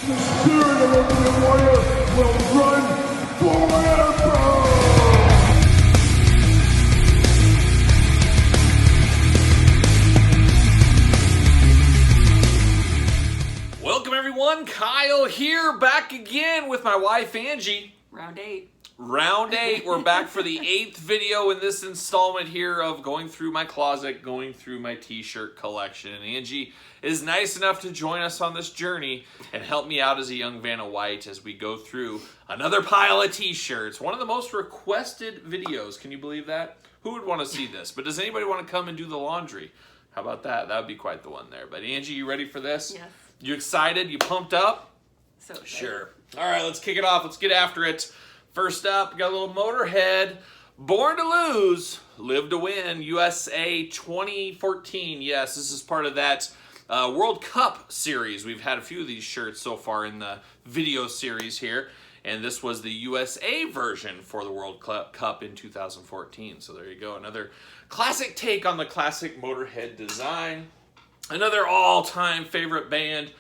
The spirit of Ultimate Warrior will run forever! Welcome everyone, Kyle here, back again with my wife Angie. Round 8. Round 8, we're back for the 8th video in this installment here of going through my closet, going through my t-shirt collection. And Angie is nice enough to join us on this journey and help me out as a young Vanna White as we go through another pile of t-shirts. One of the most requested videos, can you believe that? Who would want to see this? But does anybody want to come and do the laundry? How about that? That would be quite the one there. But Angie, you ready for this? Yes. You excited? You pumped up? So excited. Sure. All right, let's kick it off. Let's get after it. First up, we got a little Motorhead. Born to Lose, Live to Win, USA 2014. Yes, this is part of that World Cup series. We've had a few of these shirts so far in the video series here. And this was the USA version for the World Cup in 2014. So there you go. Another classic take on the classic Motorhead design. Another all-time favorite band.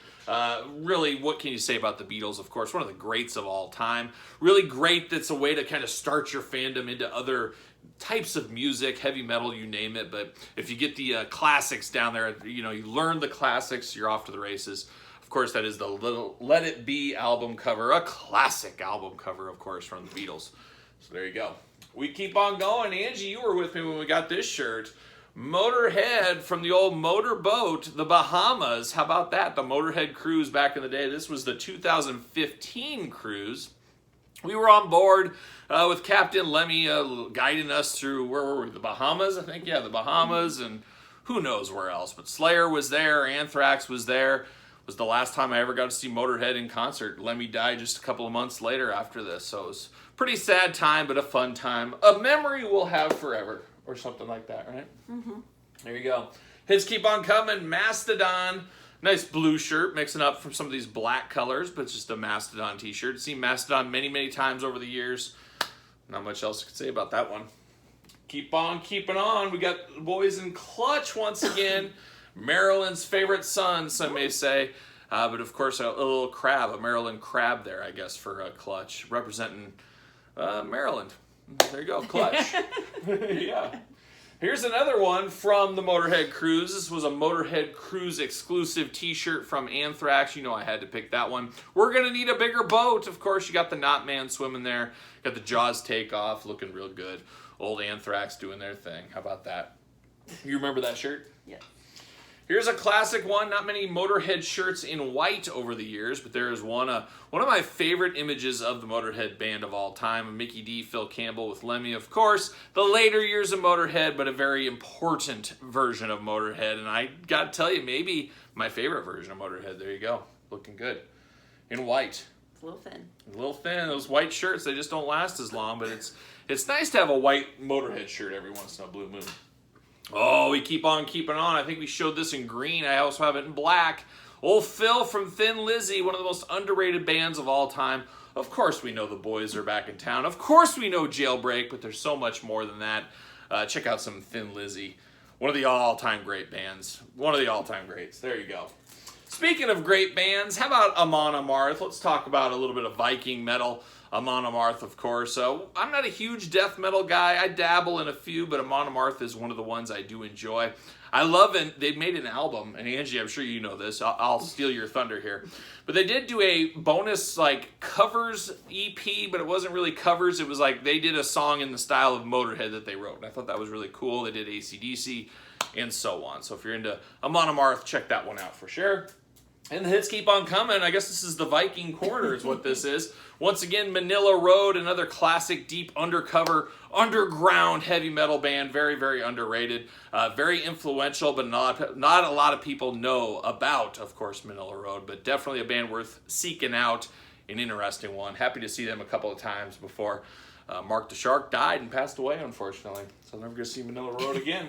Really, what can you say about the Beatles? Of course, one of the greats of all time. Really great that's a way to kind of start your fandom into other types of music, heavy metal, you name it. But if you get the classics down there, you know, you learn the classics, you're off to the races. Of course, that is the little Let It Be album cover, a classic album cover, of course, from the Beatles. So there you go. We keep on going. Angie, you were with me when we got this shirt. Motorhead from the old motorboat, the Bahamas. How about that? The Motorhead cruise back in the day. This was the 2015 cruise. We were on board with Captain Lemmy guiding us through, where were we? The Bahamas, I think? Yeah, the Bahamas, and who knows where else. But Slayer was there, Anthrax was there. It was the last time I ever got to see Motorhead in concert. Lemmy died just a couple of months later after this, so it was a pretty sad time, but a fun time. A memory we'll have forever. Or something like that, right? Mm-hmm. There you go. Hits keep on coming. Mastodon. Nice blue shirt, mixing up from some of these black colors, but it's just a Mastodon t-shirt. Seen Mastodon many, many times over the years. Not much else I could say about that one. Keep on keeping on. We got the boys in Clutch once again. Maryland's favorite son, some may say. But of course, a little crab, a Maryland crab there, I guess, for Clutch, representing Maryland. There you go, Clutch. Yeah. Here's another one from the Motorhead Cruise. This was a Motorhead Cruise exclusive t-shirt from Anthrax. You know I had to pick that one. We're going to need a bigger boat. Of course, you got the Knot Man swimming there. Got the Jaws takeoff, looking real good. Old Anthrax doing their thing. How about that? You remember that shirt? Yeah. Here's a classic one. Not many Motorhead shirts in white over the years, but there is one. One of my favorite images of the Motorhead band of all time. Mickey D, Phil Campbell with Lemmy, of course. The later years of Motorhead, but a very important version of Motorhead. And I got to tell you, maybe my favorite version of Motorhead. There you go. Looking good. In white. It's a little thin. A little thin. Those white shirts, they just don't last as long, but it's nice to have a white Motorhead shirt every once in a blue moon. Oh, we keep on keeping on. I think we showed this in green. I also have it in black. Old Phil from Thin Lizzy, one of the most underrated bands of all time. Of course we know the boys are back in town. Of course we know Jailbreak, but there's so much more than that. Check out some Thin Lizzy. One of the all-time great bands. One of the all-time greats. There you go. Speaking of great bands, how about Amon Amarth? Let's talk about a little bit of Viking metal. Amon Amarth, of course. So I'm not a huge death metal guy. I dabble in a few, but Amon Amarth is one of the ones I do enjoy. I love it. They made an album, and Angie, I'm sure you know this. I'll steal your thunder here. But they did do a bonus, like, covers EP, but it wasn't really covers. It was like they did a song in the style of Motorhead that they wrote. And I thought that was really cool. They did AC/DC and so on. So if you're into Amon Amarth, check that one out for sure. And the hits keep on coming. I guess this is the Viking Corner is what this is. Once again, Manila Road, another classic deep undercover, underground heavy metal band. Very, very underrated. Very influential, but not a lot of people know about, of course, Manila Road. But definitely a band worth seeking out. An interesting one. Happy to see them a couple of times before Mark the Shark died and passed away, unfortunately. So I'm never going to see Manila Road again.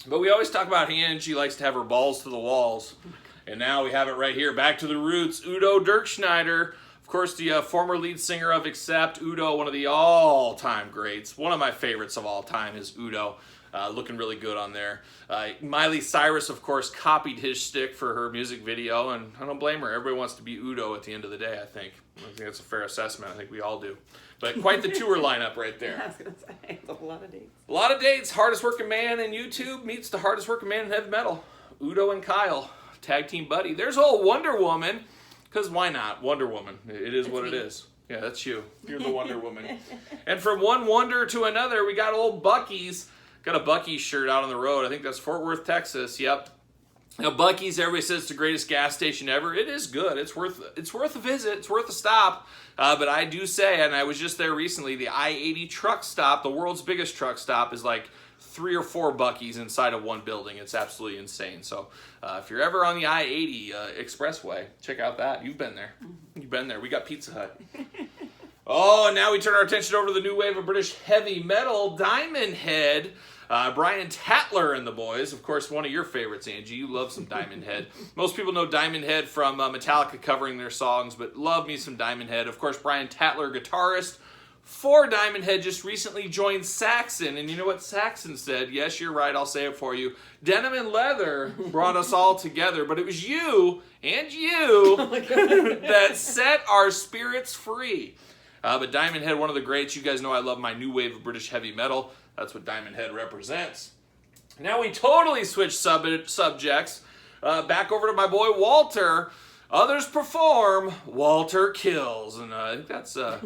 But we always talk about Angie likes to have her balls to the walls. And now we have it right here. Back to the roots. Udo Dirkschneider. Of course, the former lead singer of Accept. Udo, one of the all-time greats. One of my favorites of all time is Udo. Looking really good on there. Miley Cyrus, of course, copied his shtick for her music video, and I don't blame her. Everybody wants to be Udo at the end of the day, I think. I think that's a fair assessment. I think we all do. But quite the tour lineup right there. I was going to say, it's a lot of dates. A lot of dates. Hardest working man in YouTube meets the hardest working man in heavy metal. Udo and Kyle, tag team buddy. There's old Wonder Woman, because why not? Wonder Woman. It is what it is. Yeah, that's you. You're the Wonder Woman. And from one wonder to another, we got old Buc-ee's. Got a Buc-ee shirt out on the road. I think that's Fort Worth, Texas. Yep. Now Buc-ee's, everybody says it's the greatest gas station ever. It is good. It's worth a visit. It's worth a stop. But I do say, and I was just there recently, the I-80 truck stop, the world's biggest truck stop, is like 3 or 4 Buc-ee's inside of one building. It's absolutely insane. So if you're ever on the I-80 expressway, check out that. You've been there. You've been there. We got Pizza Hut. Oh, and now we turn our attention over to the new wave of British heavy metal, Diamond Head. Brian Tatler and the boys. Of course, one of your favorites, Angie. You love some Diamond Head. Most people know Diamond Head from Metallica covering their songs, but love me some Diamond Head. Of course, Brian Tatler, guitarist for Diamond Head, just recently joined Saxon. And you know what Saxon said? Yes, you're right. I'll say it for you. Denim and Leather brought us all together, but it was you and you that set our spirits free. But Diamond Head, one of the greats. You guys know I love my new wave of British heavy metal. That's what Diamond Head represents. Now we totally switch subjects. Back over to my boy Walter. Others perform, Walter kills. And I think that's a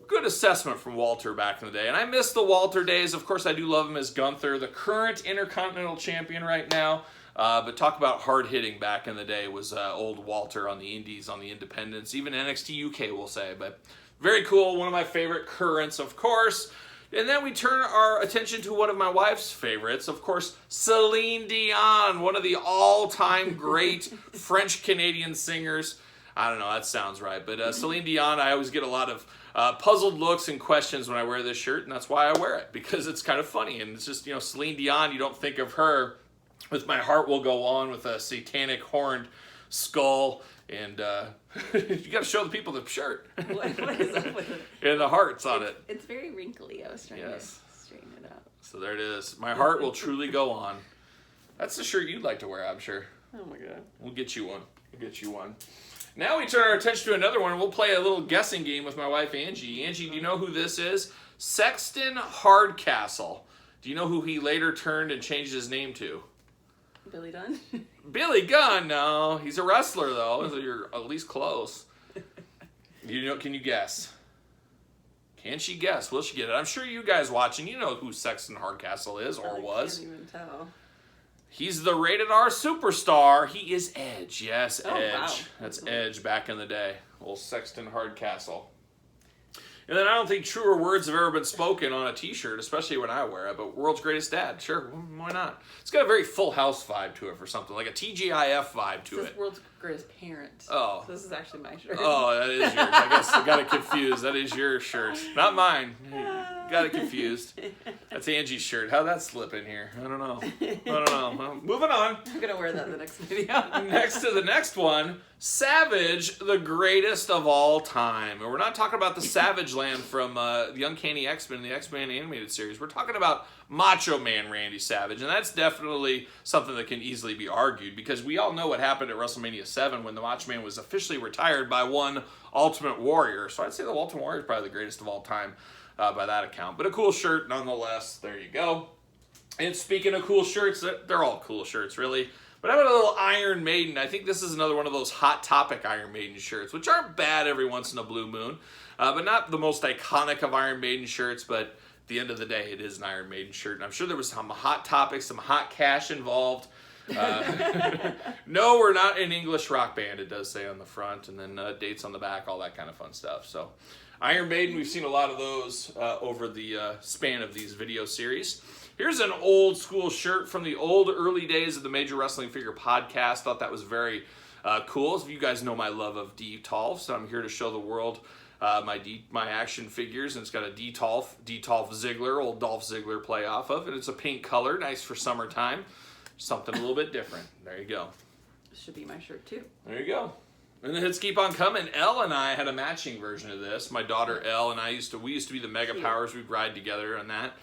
good assessment from Walter back in the day. And I miss the Walter days. Of course, I do love him as Gunther, the current Intercontinental Champion right now. But talk about hard-hitting back in the day was old Walter on the indies, on the independents, even NXT UK, we'll say. But very cool, one of my favorite currents, of course. And then we turn our attention to one of my wife's favorites, of course, Celine Dion, one of the all-time great French-Canadian singers. I don't know, that sounds right. But Celine Dion, I always get a lot of puzzled looks and questions when I wear this shirt, and that's why I wear it, because it's kind of funny. And it's just, you know, Celine Dion, you don't think of her with My Heart Will Go On with a satanic horned skull. And you got to show the people the shirt. What is up with it? And the hearts on it. It's very wrinkly. I was trying to straighten it out. So there it is. My Heart Will Truly Go On. That's the shirt you'd like to wear, I'm sure. Oh my god. We'll get you one. We'll get you one. Now we turn our attention to another one. We'll play a little guessing game with my wife, Angie. Angie, do you know who this is? Sexton Hardcastle. Do you know who he later turned and changed his name to? Billy Dunn? Billy Gunn, no. He's a wrestler, though, so you're at least close. You know? Can you guess? Can she guess? Will she get it? I'm sure you guys watching, you know who Sexton Hardcastle is, or was. I can't even tell. He's the rated R superstar. He is Edge. Yes, Oh, Edge. wow. That's Edge back in the day. Old Sexton Hardcastle. And then I don't think truer words have ever been spoken on a t-shirt, especially when I wear it, but World's Greatest Dad, sure, why not? It's got a very Full House vibe to it for something, like a TGIF vibe to This it. is World's Greatest Parent. Oh. So this is actually my shirt. Oh, that is yours. I guess I got it confused. That is your shirt, not mine. Got it confused. That's Angie's shirt. How'd that slip in here? I don't know. Well, moving on. I'm going to wear that in the next video. Next to the next one, Savage, the greatest of all time. And we're not talking about the Savage Land from the Ankeny X-Men, the X-Men animated series. We're talking about Macho Man Randy Savage. And that's definitely something that can easily be argued, because we all know what happened at WrestleMania 7 when the Macho Man was officially retired by one Ultimate Warrior. So I'd say the Ultimate Warrior is probably the greatest of all time by that account. But a cool shirt nonetheless. There you go. And speaking of cool shirts, they're all cool shirts, really. But how about a little Iron Maiden? I think this is another one of those Hot Topic Iron Maiden shirts, which aren't bad every once in a blue moon, but not the most iconic of Iron Maiden shirts. But at the end of the day, it is an Iron Maiden shirt. And I'm sure there was some hot topics, some hot cash involved. No, we're not an English rock band, it does say on the front, and then dates on the back, all that kind of fun stuff. So Iron Maiden, we've seen a lot of those over the span of these video series. Here's an old school shirt from the old early days of the Major Wrestling Figure podcast. Thought that was very cool. So you guys know my love of D-Tolf, so I'm here to show the world my action figures. And it's got a D-Tolf Ziggler, old Dolph Ziggler play off of, and it's a pink color, nice for summertime. Something a little bit different. There you go. This should be my shirt too. There you go. And the hits keep on coming. Elle and I had a matching version of this. My daughter Elle and I we used to be the Mega Powers. We'd ride together on that.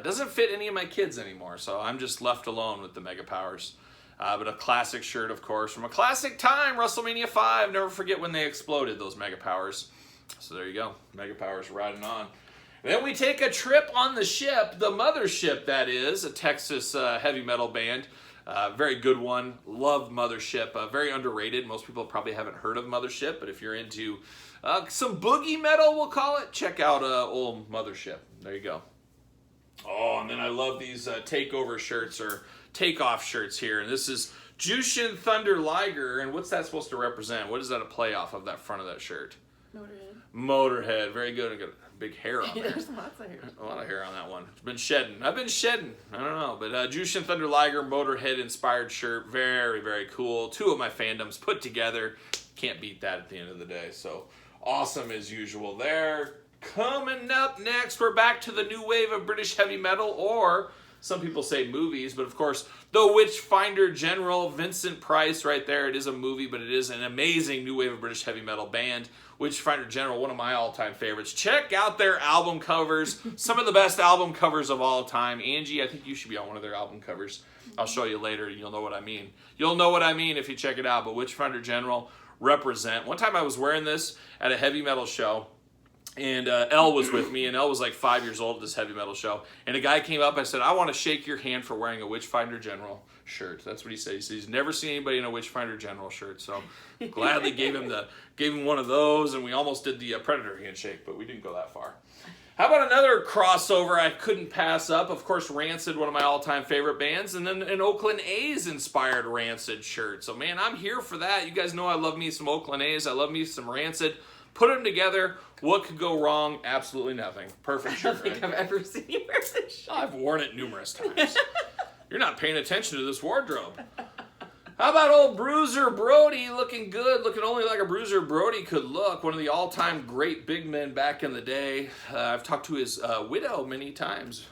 Doesn't fit any of my kids anymore, so I'm just left alone with the Mega Powers. But a classic shirt, of course, from a classic time, WrestleMania 5. Never forget when they exploded, those Mega Powers. So there you go, Mega Powers riding on. Then we take a trip on the ship, the Mothership, that is, a Texas heavy metal band. Very good one. Love Mothership. Very underrated. Most people probably haven't heard of Mothership, but if you're into some boogie metal, we'll call it, check out old Mothership. There you go. Oh, and then I love these takeover shirts or takeoff shirts here. And this is Jushin Thunder Liger. And what's that supposed to represent? What is that a play off of that front of that shirt? Motorhead. Motorhead. Very good. I got big hair on there. There's lots of hair. A lot of hair on that one. It's been shedding. I've been shedding. I don't know. But Jushin Thunder Liger Motorhead inspired shirt. Very, very cool. Two of my fandoms put together. Can't beat that at the end of the day. So awesome as usual there. Coming up next, we're back to the new wave of British heavy metal, or some people say movies, but of course, The Witchfinder General, Vincent Price right there. It is a movie, but it is an amazing new wave of British heavy metal band. Witchfinder General, one of my all-time favorites. Check out their album covers. Some of the best album covers of all time. Angie, I think you should be on one of their album covers. I'll show you later, and you'll know what I mean. You'll know what I mean if you check it out, but Witchfinder General represent. One time I was wearing this at a heavy metal show, and Elle was with me, and Elle was like 5 years old at this heavy metal show. And a guy came up, I said, I want to shake your hand for wearing a Witchfinder General shirt. That's what he said. He said he's never seen anybody in a Witchfinder General shirt. So gladly gave him one of those, and we almost did the Predator handshake, but we didn't go that far. How about another crossover I couldn't pass up? Of course, Rancid, one of my all-time favorite bands, and then an Oakland A's inspired Rancid shirt. So man, I'm here for that. You guys know I love me some Oakland A's. I love me some Rancid. Put them together. What could go wrong? Absolutely nothing. Perfect shirt, I don't think right? I've ever seen you wear this shirt. I've worn it numerous times. You're not paying attention to this wardrobe. How about old Bruiser Brody looking good, looking only like a Bruiser Brody could look. One of the all-time great big men back in the day. I've talked to his widow many times.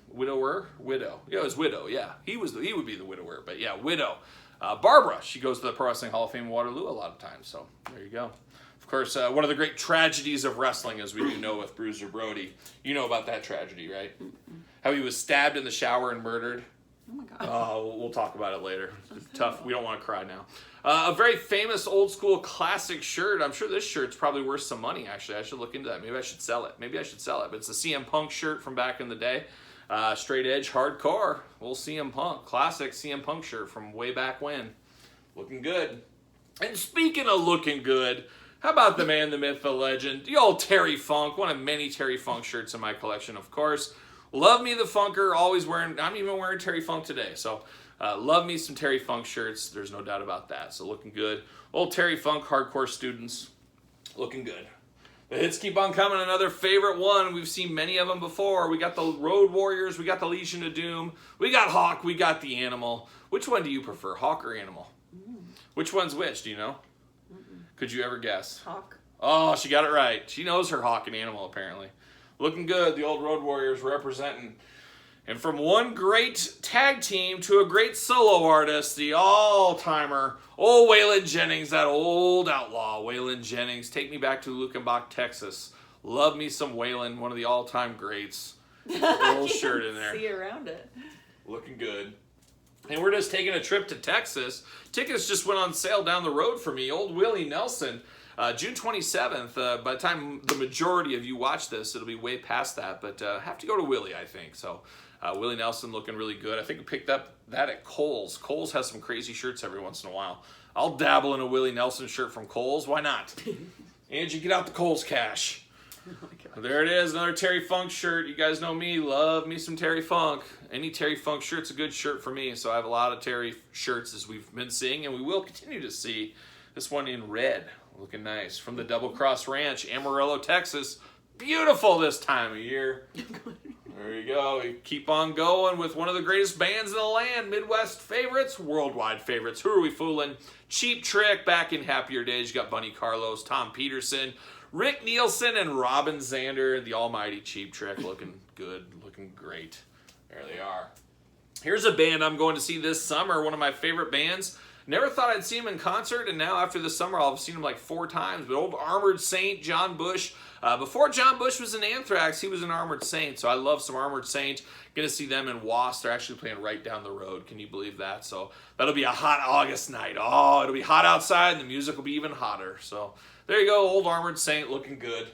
Widower? Widow. Yeah, his widow, yeah. He would be the widower, but yeah, widow. Barbara, she goes to the Pro Wrestling Hall of Fame in Waterloo a lot of times, so there you go. Of course, one of the great tragedies of wrestling, as we do know with Bruiser Brody. You know about that tragedy, right? How he was stabbed in the shower and murdered. Oh my God. Oh, we'll talk about it later. It's tough. We don't want to cry now. A very famous old school classic shirt. I'm sure this shirt's probably worth some money, actually. I should look into that. Maybe I should sell it. But it's a CM Punk shirt from back in the day. Straight edge, hardcore. Old CM Punk. Classic CM Punk shirt from way back when. Looking good. And speaking of looking good, how about the man, the myth, the legend, the old Terry Funk, one of many Terry Funk shirts in my collection, of course. Love me the Funker, always wearing, I'm even wearing Terry Funk today, so love me some Terry Funk shirts, there's no doubt about that, so looking good. Old Terry Funk hardcore students, looking good. The hits keep on coming, another favorite one, we've seen many of them before. We got the Road Warriors, we got the Legion of Doom, we got Hawk, we got the Animal. Which one do you prefer, Hawk or Animal? Which one's which, do you know? Could you ever guess? Hawk. Oh, she got it right. She knows her Hawk and Animal, apparently. Looking good, the old Road Warriors representing. And from one great tag team to a great solo artist, the all-timer, old Waylon Jennings, that old outlaw, Waylon Jennings. Take me back to Luckenbach, Texas. Love me some Waylon, one of the all-time greats. Little shirt in there. See around it. Looking good. And we're just taking a trip to Texas. Tickets just went on sale down the road for me. Old Willie Nelson, June 27th. By the time the majority of you watch this, it'll be way past that. But have to go to Willie, I think. So Willie Nelson looking really good. I think we picked up that at Kohl's. Kohl's has some crazy shirts every once in a while. I'll dabble in a Willie Nelson shirt from Kohl's. Why not? Angie, get out the Kohl's cash. Oh, there it is, another Terry Funk shirt. You guys know me, love me some Terry Funk. Any Terry Funk shirt's a good shirt for me, so I have a lot of Terry shirts as we've been seeing, and we will continue to see. This one in red, looking nice. From the Double Cross Ranch, Amarillo, Texas. Beautiful this time of year. There you go. We keep on going with one of the greatest bands in the land. Midwest favorites, worldwide favorites. Who are we fooling? Cheap Trick, back in happier days. You got Bunny Carlos, Tom Peterson, Rick Nielsen, and Robin Zander, the almighty Cheap Trick, looking good, looking great. There they are. Here's a band I'm going to see this summer, one of my favorite bands. Never thought I'd see him in concert, and now after the summer, I've seen him like 4 times. But old Armored Saint, John Bush. Before John Bush was in Anthrax, he was an Armored Saint, so I love some Armored Saint. Gonna see them in Was. They're actually playing right down the road. Can you believe that? So that'll be a hot August night. Oh, it'll be hot outside, and the music will be even hotter. So there you go, old Armored Saint looking good.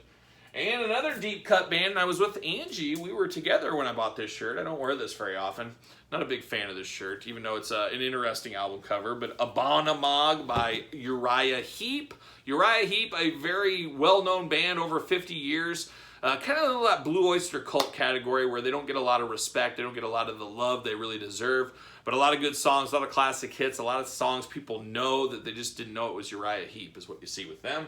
And another deep cut band, and I was with Angie. We were together when I bought this shirt. I don't wear this very often. Not a big fan of this shirt, even though it's an interesting album cover. But Abominamog by Uriah Heep. Uriah Heep, a very well-known band over 50 years. Kind of that Blue Oyster Cult category where they don't get a lot of respect. They don't get a lot of the love they really deserve. But a lot of good songs, a lot of classic hits, a lot of songs people know that they just didn't know it was Uriah Heep is what you see with them.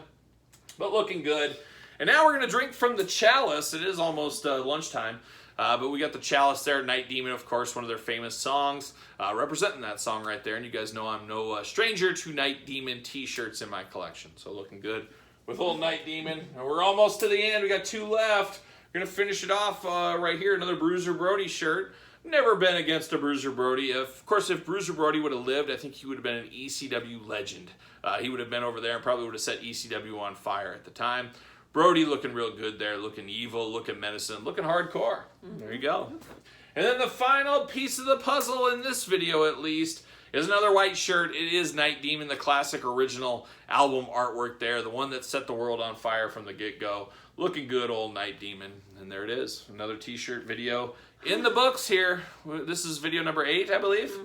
But looking good. And now we're going to drink from the chalice. It is almost lunchtime. But we got the chalice there. Night Demon, of course, one of their famous songs. Representing that song right there. And you guys know I'm no stranger to Night Demon t-shirts in my collection. So looking good with old Night Demon. And we're almost to the end. We got 2 left. We're going to finish it off right here. Another Bruiser Brody shirt. Never been against a Bruiser Brody. Of course, if Bruiser Brody would have lived, I think he would have been an ECW legend. He would have been over there and probably would have set ECW on fire at the time. Brody looking real good there, looking evil, looking menacing, looking hardcore. There you go. And then the final piece of the puzzle in this video, at least, is another white shirt. It is Night Demon, the classic original album artwork there, the one that set the world on fire from the get-go. Looking good, old Night Demon. And there it is, another t-shirt video in the books here. This is video number 8, I believe.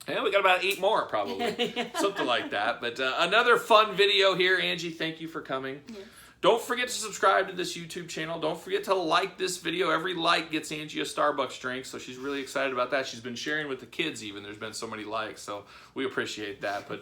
Yeah, we got about 8 more, probably. Something like that. But another fun video here. Angie, thank you for coming. Yes. Don't forget to subscribe to this YouTube channel. Don't forget to like this video. Every like gets Angie a Starbucks drink, so she's really excited about that. She's been sharing with the kids even. There's been so many likes, so we appreciate that. But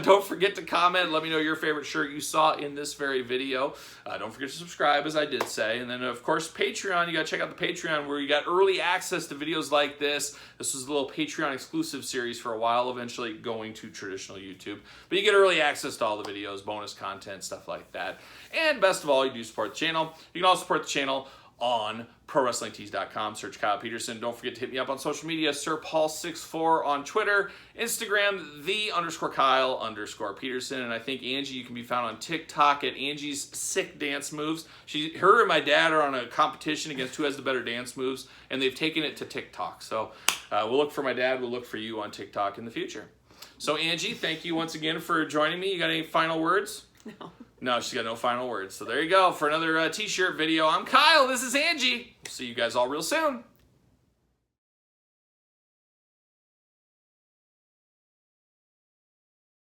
don't forget to comment. Let me know your favorite shirt you saw in this very video. Don't forget to subscribe, as I did say. And then, of course, Patreon. You got to check out the Patreon where you got early access to videos like this. This was a little Patreon exclusive series for a while, eventually going to traditional YouTube. But you get early access to all the videos, bonus content, stuff like that. And best of all, you do support the channel. You can also support the channel on ProWrestlingTees.com. Search Kyle Peterson. Don't forget to hit me up on social media. SirPaul64 on Twitter. Instagram, _Kyle_Peterson. And I think Angie, you can be found on TikTok at Angie's Sick Dance Moves. Her and my dad are on a competition against who has the better dance moves. And they've taken it to TikTok. So we'll look for my dad. We'll look for you on TikTok in the future. So Angie, thank you once again for joining me. You got any final words? No. No, she's got no final words. So there you go for another t-shirt video. I'm Kyle. This is Angie. See you guys all real soon.